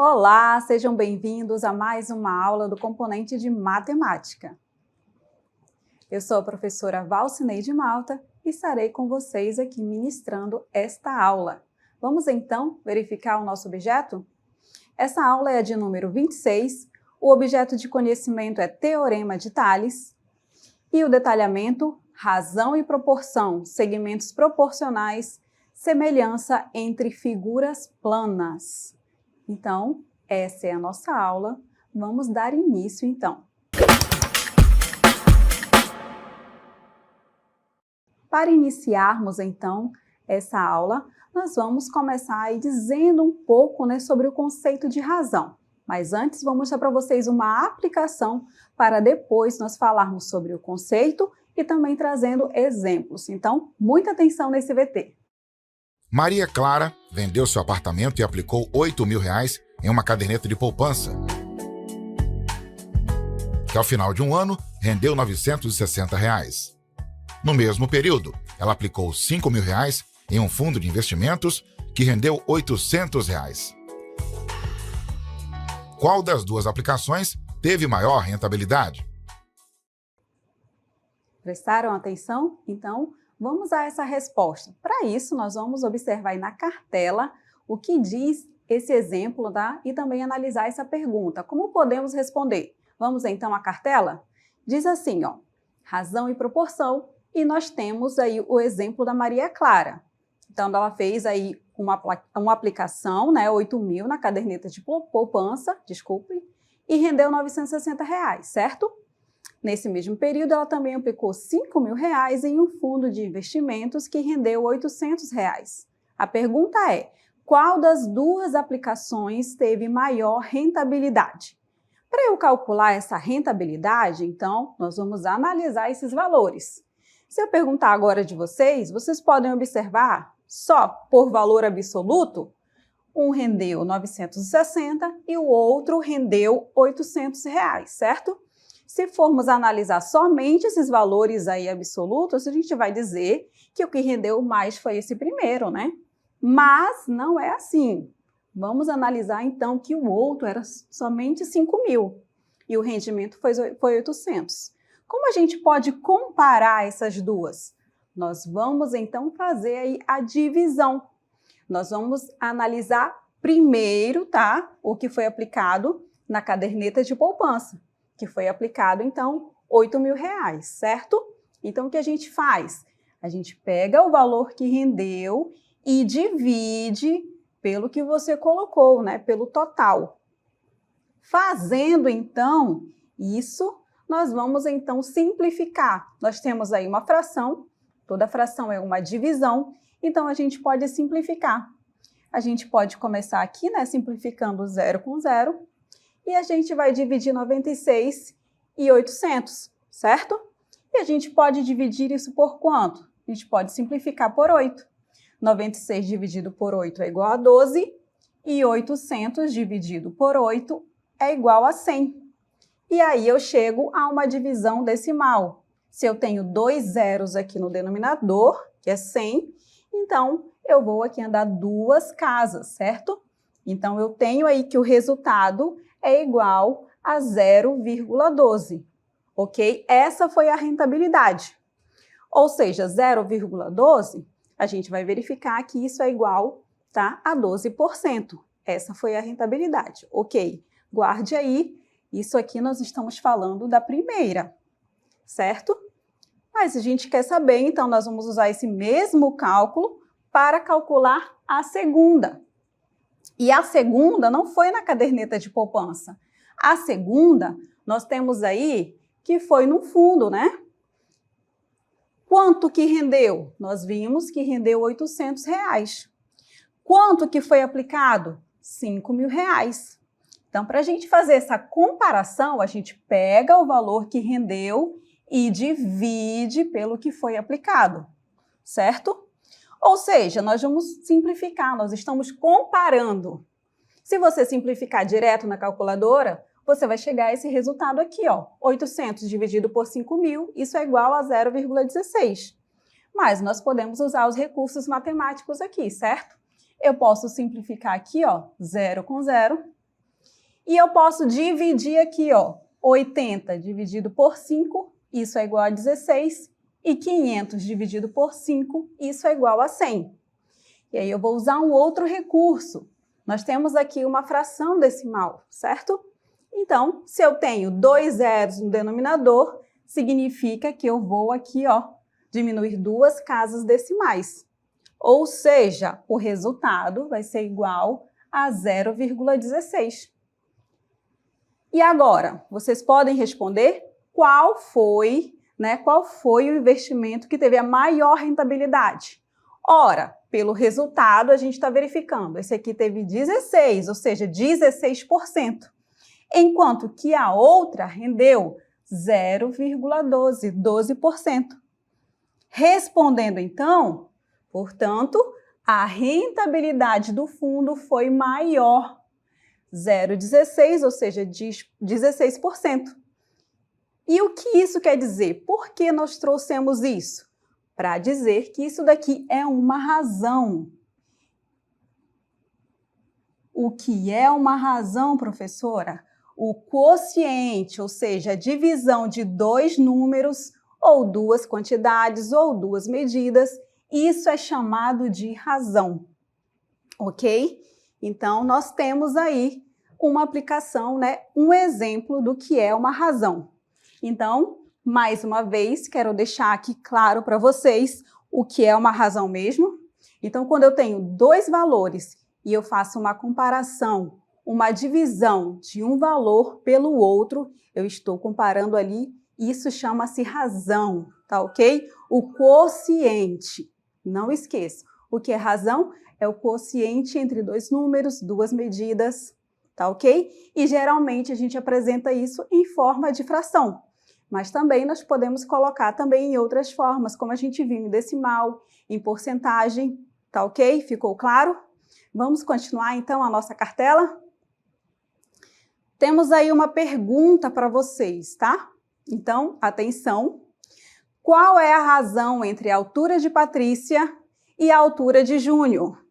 Olá, sejam bem-vindos a mais uma aula do componente de matemática. Eu sou a professora Valcineide Malta e estarei com vocês aqui ministrando esta aula. Vamos então verificar o nosso objeto? Essa aula é a de número 26, o objeto de conhecimento é Teorema de Tales e o detalhamento, razão e proporção, segmentos proporcionais, semelhança entre figuras planas. Então, essa é a nossa aula. Vamos dar início, então. Para iniciarmos, então, essa aula, nós vamos começar aí dizendo um pouco, sobre o conceito de razão. Mas antes, vou mostrar para vocês uma aplicação para depois nós falarmos sobre o conceito e também trazendo exemplos. Então, muita atenção nesse VT. Maria Clara vendeu seu apartamento e aplicou R$8.000 em uma caderneta de poupança, que ao final de um ano rendeu R$960. No mesmo período, ela aplicou R$5.000 em um fundo de investimentos que rendeu R$800. Qual das duas aplicações teve maior rentabilidade? Prestaram atenção? Então, vamos a essa resposta. Para isso, nós vamos observar aí na cartela o que diz esse exemplo, tá? E também analisar essa pergunta. Como podemos responder? Vamos então à cartela? Diz assim, ó, razão e proporção, e nós temos aí o exemplo da Maria Clara. Então, ela fez aí uma aplicação, 8.000 na caderneta de poupança, e rendeu R$960, certo? Nesse mesmo período, ela também aplicou R$5.000 em um fundo de investimentos que rendeu R$800. A pergunta é, qual das duas aplicações teve maior rentabilidade? Para eu calcular essa rentabilidade, então, nós vamos analisar esses valores. Se eu perguntar agora de vocês, vocês podem observar só por valor absoluto, um rendeu 960 e o outro rendeu R$800, certo? Se formos analisar somente esses valores aí absolutos, a gente vai dizer que o que rendeu mais foi esse primeiro, né? Mas não é assim. Vamos analisar então que o outro era somente 5.000 e o rendimento foi 800. Como a gente pode comparar essas duas? Nós vamos então fazer aí a divisão. Nós vamos analisar primeiro, tá? O que foi aplicado na caderneta de poupança, que foi aplicado, então, R$8.000, certo? Então, o que a gente faz? A gente pega o valor que rendeu e divide pelo que você colocou, pelo total. Fazendo, então, isso, nós vamos, então, simplificar. Nós temos aí uma fração, toda fração é uma divisão, então a gente pode simplificar. A gente pode começar aqui, simplificando 0 com 0, e a gente vai dividir 96 e 800, certo? E a gente pode dividir isso por quanto? A gente pode simplificar por 8. 96 dividido por 8 é igual a 12 e 800 dividido por 8 é igual a 100. E aí eu chego a uma divisão decimal. Se eu tenho 2 zeros aqui no denominador, que é 100, então eu vou aqui andar 2 casas, certo? Então eu tenho aí que o resultado é igual a 0,12, ok? Essa foi a rentabilidade. Ou seja, 0,12, a gente vai verificar que isso é igual, tá, a 12%. Essa foi a rentabilidade, ok? Guarde aí, isso aqui nós estamos falando da primeira, certo? Mas a gente quer saber, então nós vamos usar esse mesmo cálculo para calcular a segunda. E a segunda não foi na caderneta de poupança. A segunda, nós temos aí que foi no fundo, Quanto que rendeu? Nós vimos que rendeu R$800. Quanto que foi aplicado? R$5.000. Então, para a gente fazer essa comparação, a gente pega o valor que rendeu e divide pelo que foi aplicado, certo? Ou seja, nós vamos simplificar, nós estamos comparando. Se você simplificar direto na calculadora, você vai chegar a esse resultado aqui, ó, 800 dividido por 5.000, isso é igual a 0,16. Mas nós podemos usar os recursos matemáticos aqui, certo? Eu posso simplificar aqui, ó, 0 com 0, E eu posso dividir aqui, ó, 80 dividido por 5, isso é igual a 16, e 500 dividido por 5, isso é igual a 100. E aí eu vou usar um outro recurso. Nós temos aqui uma fração decimal, certo? Então, se eu tenho 2 zeros no denominador, significa que eu vou aqui, ó, diminuir 2 casas decimais. Ou seja, o resultado vai ser igual a 0,16. E agora, vocês podem responder qual foi o investimento que teve a maior rentabilidade? Ora, pelo resultado, a gente está verificando. Esse aqui teve 16, ou seja, 16%. Enquanto que a outra rendeu 0,12, 12%. Respondendo então, portanto, a rentabilidade do fundo foi maior, 0,16, ou seja, 16%. E o que isso quer dizer? Por que nós trouxemos isso? Para dizer que isso daqui é uma razão. O que é uma razão, professora? O quociente, ou seja, a divisão de 2 números, ou 2 quantidades, ou 2 medidas, isso é chamado de razão, ok? Então, nós temos aí uma aplicação, um exemplo do que é uma razão. Então, mais uma vez, quero deixar aqui claro para vocês o que é uma razão mesmo. Então, quando eu tenho 2 valores e eu faço uma comparação, uma divisão de um valor pelo outro, eu estou comparando ali, isso chama-se razão, tá ok? O quociente, não esqueça, o que é razão é o quociente entre 2 números, 2 medidas, tá ok? E geralmente a gente apresenta isso em forma de fração. Mas também nós podemos colocar também em outras formas, como a gente viu em decimal, em porcentagem, tá ok? Ficou claro? Vamos continuar então a nossa cartela? Temos aí uma pergunta para vocês, tá? Então, atenção. Qual é a razão entre a altura de Patrícia e a altura de Júnior?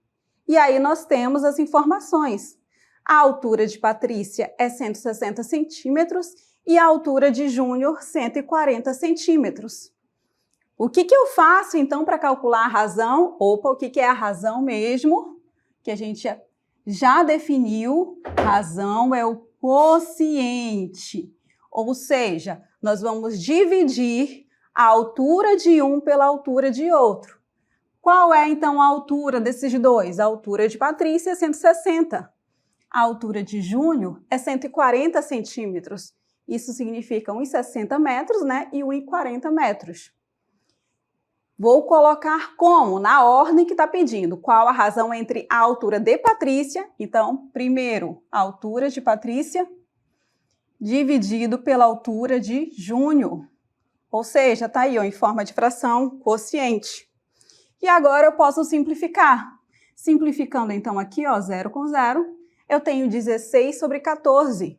E aí nós temos as informações. A altura de Patrícia é 160 centímetros e a altura de Júnior, 140 centímetros. O que eu faço, então, para calcular a razão? Opa, o que é a razão mesmo? Que a gente já definiu. Razão é o quociente. Ou seja, nós vamos dividir a altura de um pela altura de outro. Qual é, então, a altura desses dois? A altura de Patrícia é 160. A altura de Júnior é 140 centímetros. Isso significa 1,60 metros, e 1,40 metros. Vou colocar como? Na ordem que está pedindo. Qual a razão entre a altura de Patrícia? Então, primeiro, a altura de Patrícia dividido pela altura de Júnior. Ou seja, está aí, em forma de fração, quociente. E agora eu posso simplificar. Simplificando, então, aqui, 0 com 0, eu tenho 16 sobre 14.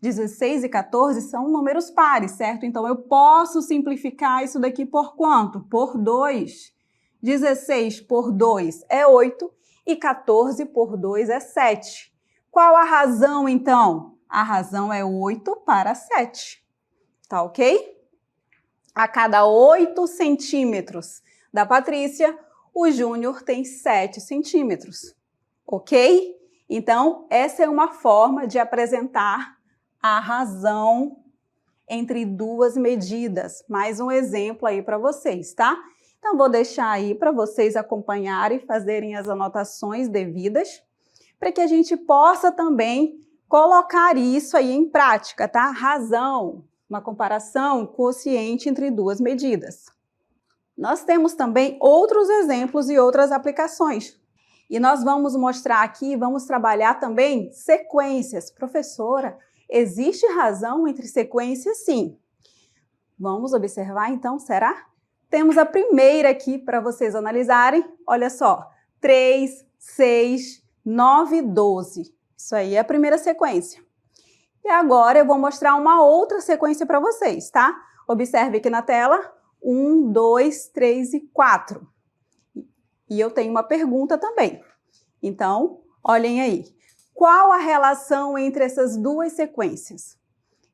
16 e 14 são números pares, certo? Então, eu posso simplificar isso daqui por quanto? Por 2. 16 por 2 é 8 e 14 por 2 é 7. Qual a razão, então? A razão é 8 para 7. Tá ok? A cada 8 centímetros da Patrícia, o Júnior tem 7 centímetros. Ok? Então, essa é uma forma de apresentar a razão entre 2 medidas. Mais um exemplo aí para vocês, tá? Então, vou deixar aí para vocês acompanharem e fazerem as anotações devidas, para que a gente possa também colocar isso aí em prática, tá? Razão, uma comparação quociente entre 2 medidas. Nós temos também outros exemplos e outras aplicações. E nós vamos mostrar aqui, vamos trabalhar também sequências. Professora, existe razão entre sequências? Sim. Vamos observar então, será? Temos a primeira aqui para vocês analisarem. Olha só, 3, 6, 9, 12. Isso aí é a primeira sequência. E agora eu vou mostrar uma outra sequência para vocês, tá? Observe aqui na tela, 1, 2, 3 e 4. E eu tenho uma pergunta também. Então, olhem aí. Qual a relação entre essas duas sequências?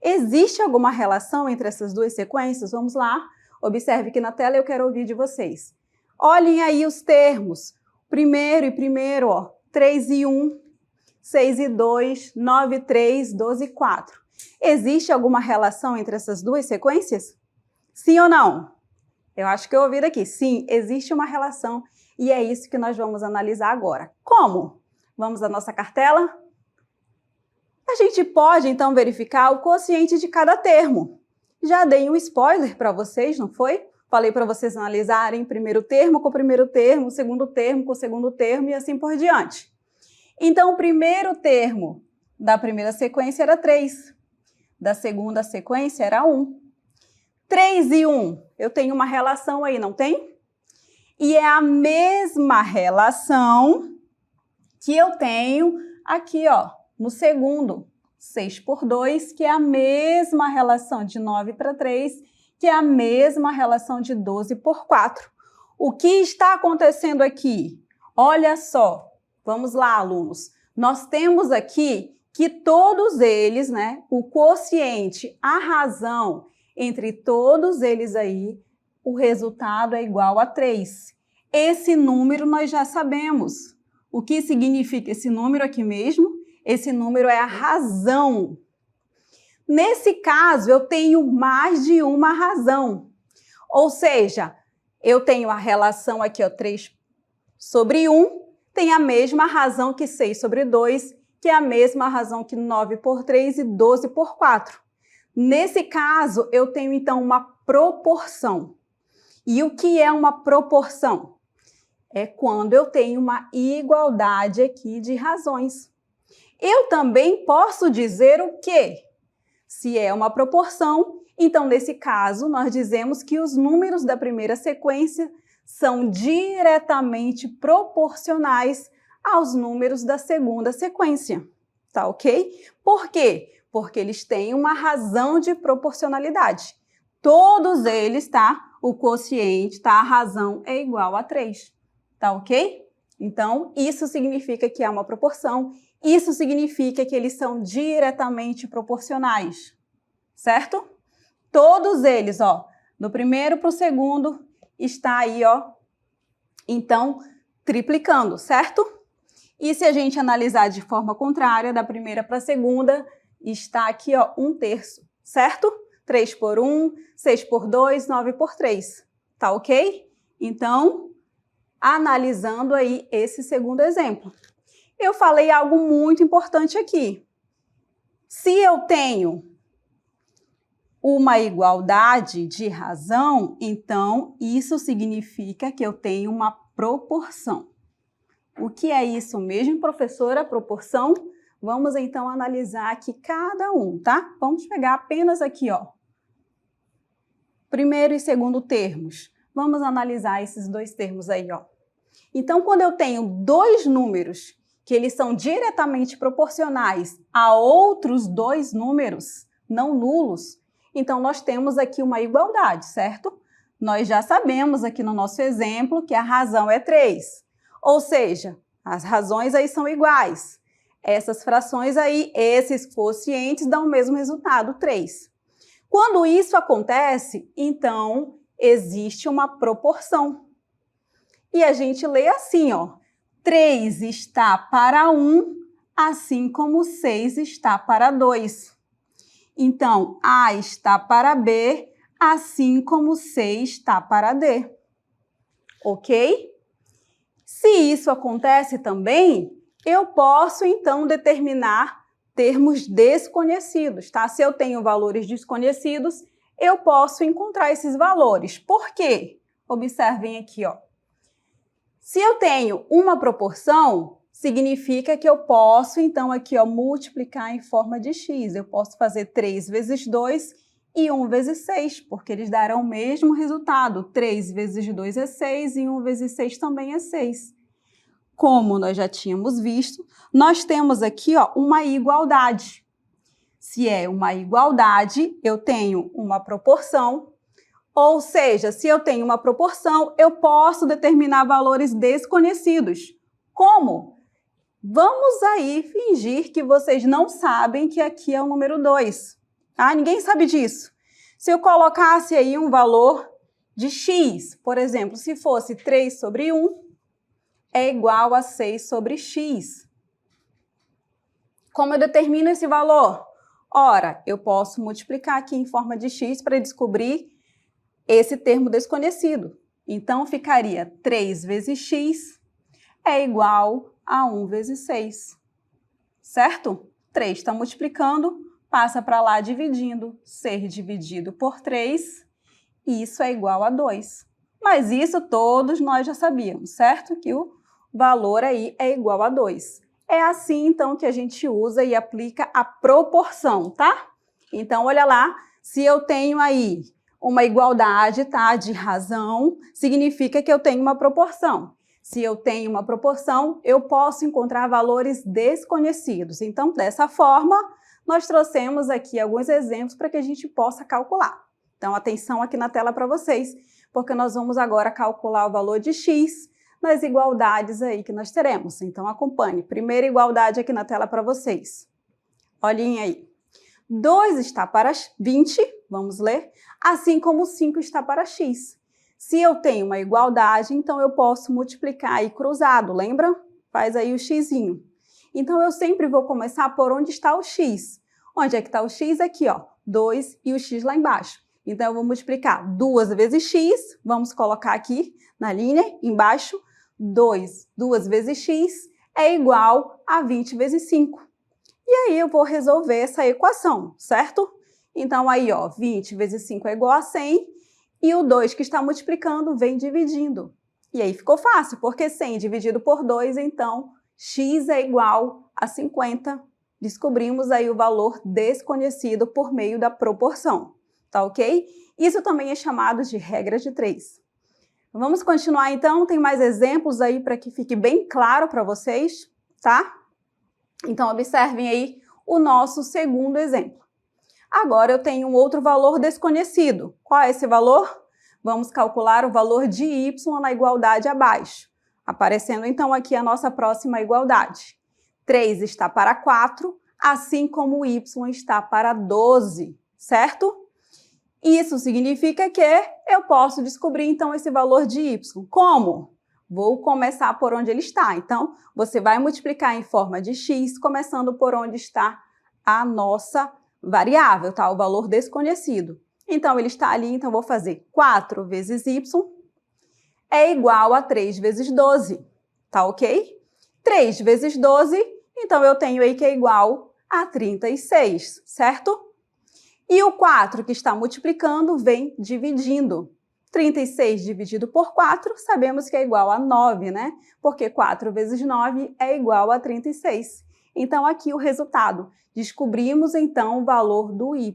Existe alguma relação entre essas duas sequências? Vamos lá, observe aqui na tela, eu quero ouvir de vocês. Olhem aí os termos. Primeiro e primeiro, ó, 3 e 1, 6 e 2, 9 e 3, 12 e 4. Existe alguma relação entre essas duas sequências? Sim ou não? Eu acho que eu ouvi daqui. Sim, existe uma relação e é isso que nós vamos analisar agora. Como? Vamos à nossa cartela? A gente pode, então, verificar o quociente de cada termo. Já dei um spoiler para vocês, não foi? Falei para vocês analisarem primeiro termo com o primeiro termo, segundo termo com o segundo termo e assim por diante. Então, o primeiro termo da primeira sequência era 3. Da segunda sequência era 1. 3 e 1, eu tenho uma relação aí, não tem? E é a mesma relação que eu tenho aqui, ó, no segundo, 6 por 2, que é a mesma relação de 9 para 3, que é a mesma relação de 12 por 4. O que está acontecendo aqui? Olha só, vamos lá, alunos. Nós temos aqui que todos eles, né, o quociente, a razão entre todos eles aí, o resultado é igual a 3. Esse número nós já sabemos. O que significa esse número aqui mesmo? Esse número é a razão. Nesse caso, eu tenho mais de uma razão. Ou seja, eu tenho a relação aqui, ó, 3 sobre 1, tem a mesma razão que 6 sobre 2, que é a mesma razão que 9 por 3 e 12 por 4. Nesse caso, eu tenho, então, uma proporção. E o que é uma proporção? É quando eu tenho uma igualdade aqui de razões. Eu também posso dizer o quê? Se é uma proporção, então, nesse caso, nós dizemos que os números da primeira sequência são diretamente proporcionais aos números da segunda sequência. Tá ok? Por quê? Porque eles têm uma razão de proporcionalidade. Todos eles, tá? O quociente, tá? A razão é igual a 3. Tá ok? Então, isso significa que é uma proporção. Isso significa que eles são diretamente proporcionais. Certo? Todos eles, ó, do primeiro para o segundo, está aí, ó, então, triplicando, certo? E se a gente analisar de forma contrária, da primeira para a segunda, está aqui, ó, 1/3, certo? 3 por 1, 6 por 2, 9 por 3. Tá ok? Então, analisando aí esse segundo exemplo. Eu falei algo muito importante aqui. Se eu tenho uma igualdade de razão, então isso significa que eu tenho uma proporção. O que é isso mesmo, professora? Proporção? Vamos então analisar aqui cada um, tá? Vamos pegar apenas aqui, ó, primeiro e segundo termos. Vamos analisar esses dois termos aí, ó. Então, quando eu tenho dois números que eles são diretamente proporcionais a outros dois números não nulos, então nós temos aqui uma igualdade, certo? Nós já sabemos aqui no nosso exemplo que a razão é 3. Ou seja, as razões aí são iguais. Essas frações aí, esses quocientes dão o mesmo resultado, 3. Quando isso acontece, então existe uma proporção. E a gente lê assim, ó, 3 está para 1, assim como 6 está para 2. Então, A está para B, assim como C está para D. Ok? Se isso acontece também, eu posso, então, determinar termos desconhecidos, tá? Se eu tenho valores desconhecidos, eu posso encontrar esses valores. Por quê? Observem aqui, ó. Se eu tenho uma proporção, significa que eu posso, então, aqui, ó, multiplicar em forma de x. Eu posso fazer 3 vezes 2 e 1 vezes 6, porque eles darão o mesmo resultado. 3 vezes 2 é 6 e 1 vezes 6 também é 6. Como nós já tínhamos visto, nós temos aqui, ó, uma igualdade. Se é uma igualdade, eu tenho uma proporção. Ou seja, se eu tenho uma proporção, eu posso determinar valores desconhecidos. Como? Vamos aí fingir que vocês não sabem que aqui é o número 2. Ah, ninguém sabe disso. Se eu colocasse aí um valor de x, por exemplo, se fosse 3 sobre 1, é igual a 6 sobre x. Como eu determino esse valor? Ora, eu posso multiplicar aqui em forma de x para descobrir esse termo desconhecido. Então, ficaria 3 vezes x é igual a 1 vezes 6, certo? 3 está multiplicando, passa para lá dividindo, ser dividido por 3, isso é igual a 2. Mas isso todos nós já sabíamos, certo? Que o valor aí é igual a 2. É assim, então, que a gente usa e aplica a proporção, tá? Então, olha lá, se eu tenho aí uma igualdade, tá, de razão, significa que eu tenho uma proporção. Se eu tenho uma proporção, eu posso encontrar valores desconhecidos. Então, dessa forma, nós trouxemos aqui alguns exemplos para que a gente possa calcular. Então, atenção aqui na tela para vocês, porque nós vamos agora calcular o valor de x nas igualdades aí que nós teremos. Então, acompanhe. Primeira igualdade aqui na tela para vocês. Olhem aí. 2 está para 20, vamos ler, assim como 5 está para x. Se eu tenho uma igualdade, então eu posso multiplicar aí cruzado, lembra? Faz aí o xzinho. Então, eu sempre vou começar por onde está o x. Onde é que está o x? Aqui, ó, 2 e o x lá embaixo. Então, eu vou multiplicar 2 vezes x, vamos colocar aqui na linha, embaixo, 2 vezes x é igual a 20 vezes 5. E aí, eu vou resolver essa equação, certo? Então, aí, ó, 20 vezes 5 é igual a 100, e o 2 que está multiplicando vem dividindo. E aí ficou fácil, porque 100 dividido por 2, então, x é igual a 50. Descobrimos aí o valor desconhecido por meio da proporção, tá ok? Isso também é chamado de regra de 3. Vamos continuar então, tem mais exemplos aí para que fique bem claro para vocês, tá? Então, observem aí o nosso segundo exemplo. Agora, eu tenho um outro valor desconhecido. Qual é esse valor? Vamos calcular o valor de y na igualdade abaixo. Aparecendo, então, aqui a nossa próxima igualdade. 3 está para 4, assim como o y está para 12, certo? Isso significa que eu posso descobrir, então, esse valor de y. Como? Vou começar por onde ele está. Então, você vai multiplicar em forma de x, começando por onde está a nossa variável, tá? O valor desconhecido. Então, ele está ali, então vou fazer 4 vezes y é igual a 3 vezes 12, tá ok? 3 vezes 12, então eu tenho aí que é igual a 36, certo? E o 4 que está multiplicando vem dividindo. 36 dividido por 4, sabemos que é igual a 9, né? Porque 4 vezes 9 é igual a 36. Então, aqui o resultado. Descobrimos, então, o valor do y.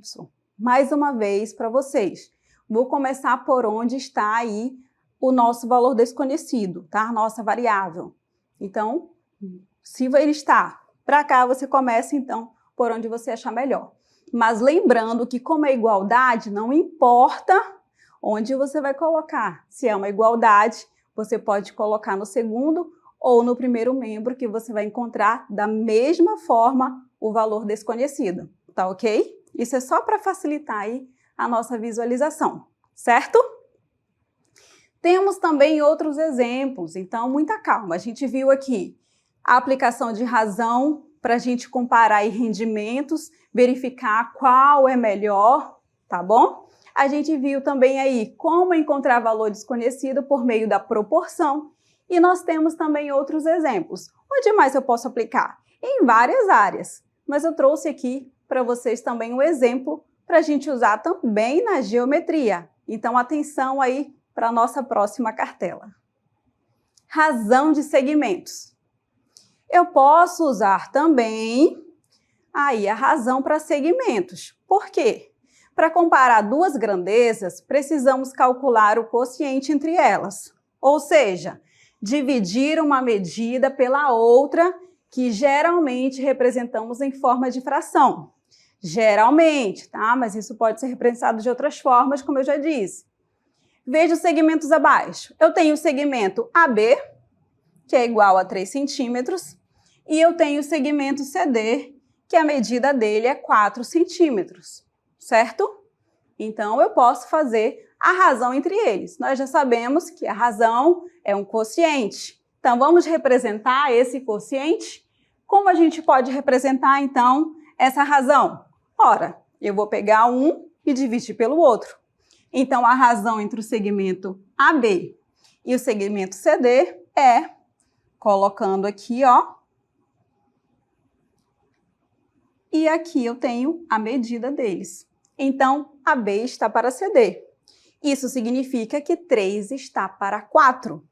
Mais uma vez para vocês. Vou começar por onde está aí o nosso valor desconhecido, tá? Nossa variável. Então, se ele está para cá, você começa, então, por onde você achar melhor. Mas lembrando que, como é igualdade, não importa onde você vai colocar. Se é uma igualdade, você pode colocar no segundo ou no primeiro membro, que você vai encontrar da mesma forma o valor desconhecido, tá ok? Isso é só para facilitar aí a nossa visualização, certo? Temos também outros exemplos, então muita calma. A gente viu aqui a aplicação de razão para a gente comparar aí rendimentos, verificar qual é melhor, tá bom? A gente viu também aí como encontrar valor desconhecido por meio da proporção. E nós temos também outros exemplos. Onde mais eu posso aplicar? Em várias áreas. Mas eu trouxe aqui para vocês também um exemplo para a gente usar também na geometria. Então, atenção aí para a nossa próxima cartela. Razão de segmentos. Eu posso usar também aí a razão para segmentos. Por quê? Para comparar duas grandezas, precisamos calcular o quociente entre elas. Ou seja, dividir uma medida pela outra, que geralmente representamos em forma de fração. Geralmente, tá? Mas isso pode ser representado de outras formas, como eu já disse. Veja os segmentos abaixo. Eu tenho o segmento AB, que é igual a 3 centímetros, e eu tenho o segmento CD, que a medida dele é 4 centímetros, certo? Então, eu posso fazer a razão entre eles. Nós já sabemos que a razão é um quociente. Então, vamos representar esse quociente? Como a gente pode representar, então, essa razão? Ora, eu vou pegar um e dividir pelo outro. Então, a razão entre o segmento AB e o segmento CD é, colocando aqui, ó, e aqui eu tenho a medida deles. Então, AB está para CD. Isso significa que 3 está para 4,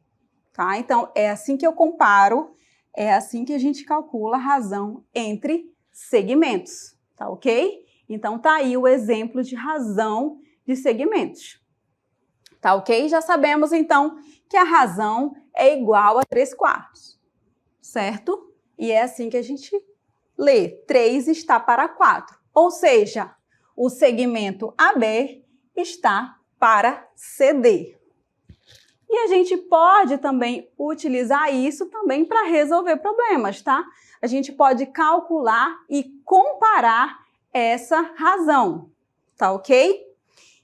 tá? Então, é assim que eu comparo, é assim que a gente calcula a razão entre segmentos, tá ok? Então, tá aí o exemplo de razão de segmentos, tá ok? Já sabemos, então, que a razão é igual a 3/4, certo? E é assim que a gente lê, 3 está para 4, ou seja, o segmento AB está para CD. E a gente pode também utilizar isso também para resolver problemas, tá? A gente pode calcular e comparar essa razão, tá ok?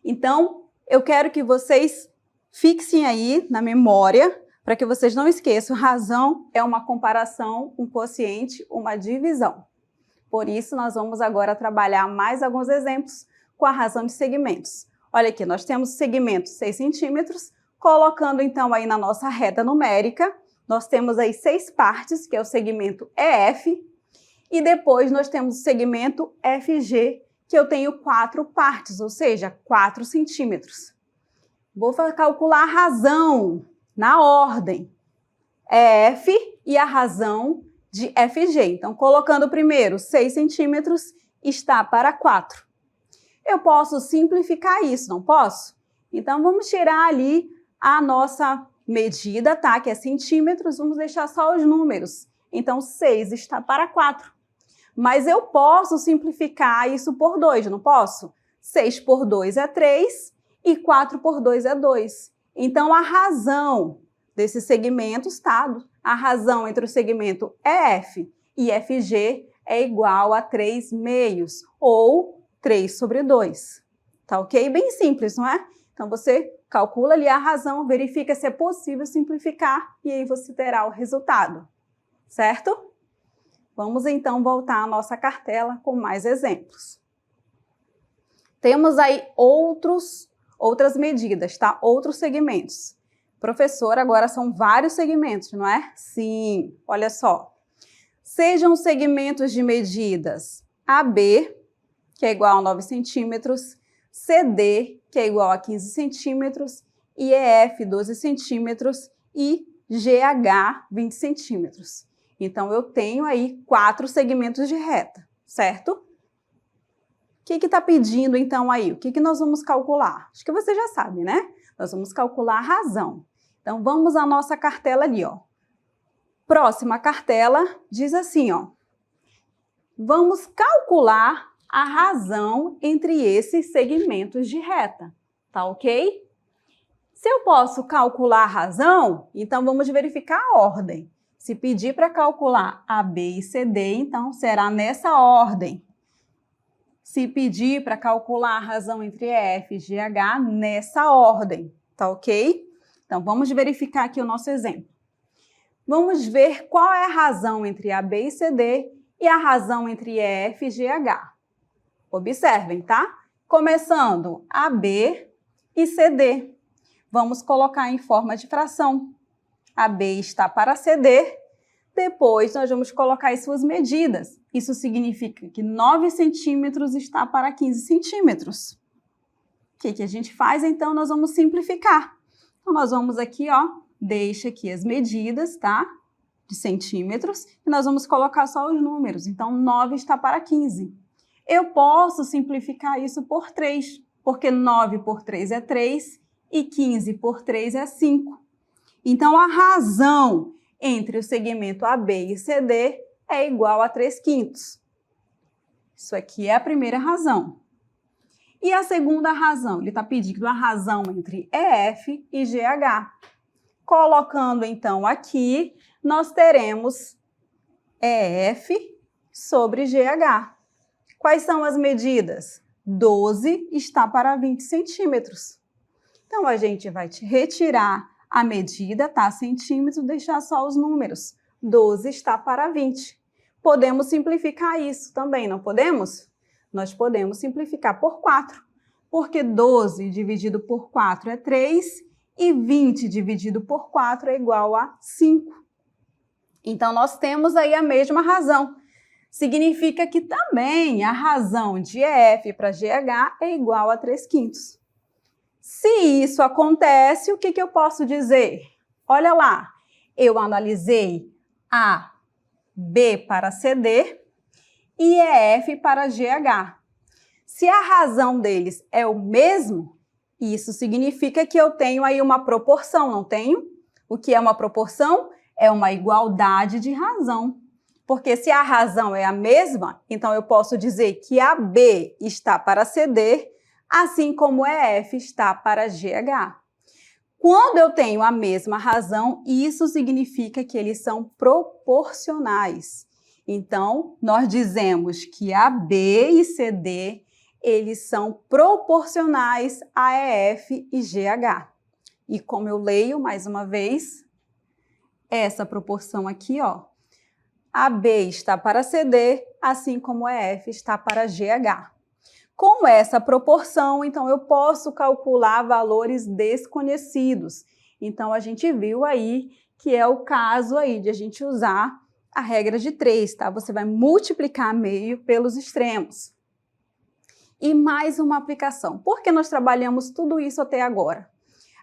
Então, eu quero que vocês fixem aí na memória, para que vocês não esqueçam, razão é uma comparação, um quociente, uma divisão. Por isso, nós vamos agora trabalhar mais alguns exemplos com a razão de segmentos. Olha aqui, nós temos o segmento 6 centímetros, colocando então aí na nossa reta numérica, nós temos aí 6 partes, que é o segmento EF, e depois nós temos o segmento FG, que eu tenho 4 partes, ou seja, 4 centímetros. Vou calcular a razão na ordem, EF e a razão de FG. Então, colocando primeiro 6 centímetros, está para 4. Eu posso simplificar isso, não posso? Então, vamos tirar ali a nossa medida, tá? Que é centímetros, vamos deixar só os números. Então, 6 está para 4. Mas eu posso simplificar isso por 2, não posso? 6 por 2 é 3 e 4 por 2 é 2. Então, a razão desses segmentos, tá? A razão entre o segmento EF e FG é igual a 3 meios, ou 3 sobre 2. Tá ok? Bem simples, não é? Então, você calcula ali a razão, verifica se é possível simplificar e aí você terá o resultado, certo? Vamos então voltar à nossa cartela com mais exemplos. Temos aí outras medidas, tá? Outros segmentos. Professor, agora são vários segmentos, não é? Sim, olha só. Sejam segmentos de medidas AB, que é igual a 9 centímetros, CD, que é igual a 15 centímetros, e EF, 12 centímetros, e GH, 20 centímetros. Então, eu tenho aí 4 segmentos de reta, certo? O que está pedindo, então, aí? O que nós vamos calcular? Acho que você já sabe, né? Nós vamos calcular a razão. Então, vamos à nossa cartela ali, ó. Próxima cartela diz assim, ó. Vamos calcular a razão entre esses segmentos de reta, tá ok? Se eu posso calcular a razão, então vamos verificar a ordem. Se pedir para calcular AB e CD, então será nessa ordem. Se pedir para calcular a razão entre EF e GH, nessa ordem, tá ok? Então, vamos verificar aqui o nosso exemplo. Vamos ver qual é a razão entre AB e CD e a razão entre EF e GH. Observem, tá? Começando AB e CD. Vamos colocar em forma de fração. AB está para CD. Depois, nós vamos colocar as suas medidas. Isso significa que 9 centímetros está para 15 centímetros. O que a gente faz? Então, nós vamos simplificar. Então, nós vamos aqui, ó, deixa aqui as medidas, tá? De centímetros. E nós vamos colocar só os números. Então, 9 está para 15. Eu posso simplificar isso por 3, porque 9 por 3 é 3 e 15 por 3 é 5. Então, a razão entre o segmento AB e CD é igual a 3/5. Isso aqui é a primeira razão. E a segunda razão? Ele está pedindo a razão entre EF e GH. Colocando, então, aqui, nós teremos EF sobre GH. Quais são as medidas? 12 está para 20 centímetros. Então, a gente vai retirar a medida, tá? Centímetros, deixar só os números. 12 está para 20. Podemos simplificar isso também, não podemos? Nós podemos simplificar por 4, porque 12 dividido por 4 é 3 e 20 dividido por 4 é igual a 5. Então, nós temos aí a mesma razão. Significa que também a razão de EF para GH é igual a 3/5. Se isso acontece, o que eu posso dizer? Olha lá, eu analisei A, B para CD e EF para GH. Se a razão deles é o mesmo, isso significa que eu tenho aí uma proporção, não tenho? O que é uma proporção? É uma igualdade de razão. Porque se a razão é a mesma, então eu posso dizer que a B está para CD, assim como EF está para GH. Quando eu tenho a mesma razão, isso significa que eles são proporcionais. Então, nós dizemos que a B e CD, eles são proporcionais a EF e GH. E como eu leio, mais uma vez, essa proporção aqui, ó, a B está para CD, assim como a EF está para GH. Com essa proporção, então, eu posso calcular valores desconhecidos. Então, a gente viu aí que é o caso aí de a gente usar a regra de 3, tá? Você vai multiplicar meio pelos extremos. E mais uma aplicação. Por que nós trabalhamos tudo isso até agora?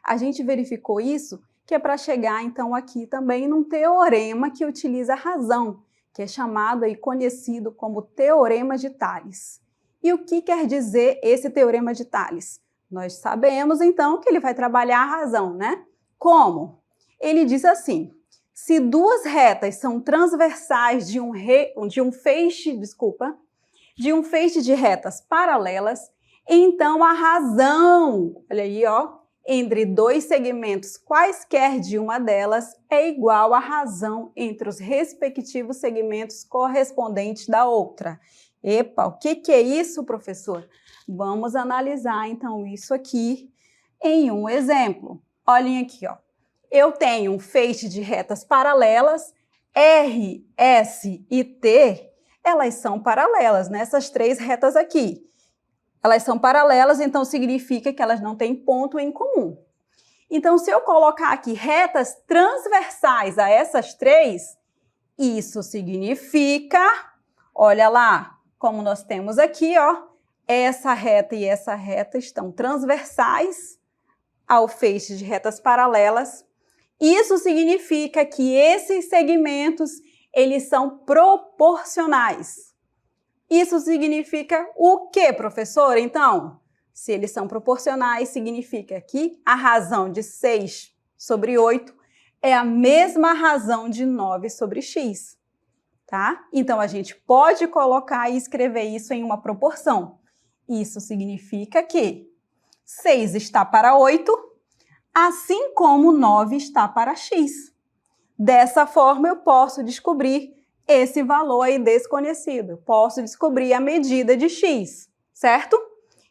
A gente verificou isso que é para chegar, então, aqui também num teorema que utiliza a razão, que é chamado e conhecido como Teorema de Tales. E o que quer dizer esse Teorema de Tales? Nós sabemos, então, que ele vai trabalhar a razão, né? Como? Ele diz assim, se duas retas são transversais de um feixe de retas paralelas, então a razão, olha aí, ó, entre dois segmentos quaisquer de uma delas é igual à razão entre os respectivos segmentos correspondentes da outra. Epa, o que é isso, professor? Vamos analisar, então, isso aqui em um exemplo. Olhem aqui, ó. Eu tenho um feixe de retas paralelas, R, S e T, elas são paralelas, né? Essas três retas aqui. Elas são paralelas, então significa que elas não têm ponto em comum. Então, se eu colocar aqui retas transversais a essas três, isso significa, olha lá, como nós temos aqui, ó, essa reta e essa reta estão transversais ao feixe de retas paralelas. Isso significa que esses segmentos, eles são proporcionais. Isso significa o quê, professora? Então, se eles são proporcionais, significa que a razão de 6 sobre 8 é a mesma razão de 9 sobre x, tá? Então, a gente pode colocar e escrever isso em uma proporção. Isso significa que 6 está para 8, assim como 9 está para x. Dessa forma, eu posso descobrir esse valor aí desconhecido. Posso descobrir a medida de x, certo?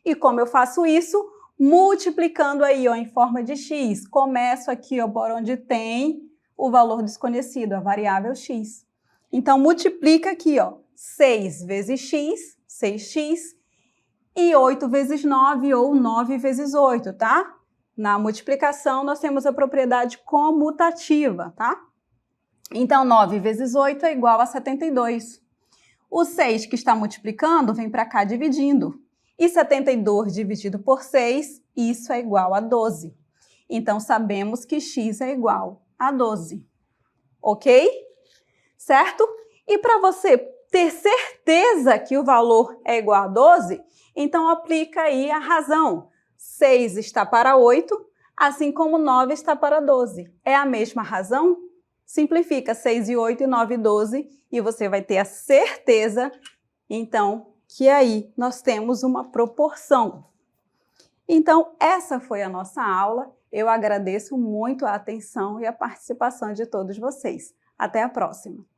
E como eu faço isso? Multiplicando aí, ó, em forma de x. Começo aqui, ó, por onde tem o valor desconhecido, a variável x. Então, multiplica aqui, ó, 6 vezes x, 6x, e 8 vezes 9, ou 9 vezes 8, tá? Na multiplicação, nós temos a propriedade comutativa, tá? Então, 9 vezes 8 é igual a 72. O 6 que está multiplicando vem para cá dividindo. E 72 dividido por 6, isso é igual a 12. Então, sabemos que x é igual a 12. Ok? Certo? E para você ter certeza que o valor é igual a 12, então aplica aí a razão. 6 está para 8, assim como 9 está para 12. É a mesma razão? Simplifica 6 e 8 e 9 e 12 e você vai ter a certeza, então, que aí nós temos uma proporção. Então, essa foi a nossa aula. Eu agradeço muito a atenção e a participação de todos vocês. Até a próxima!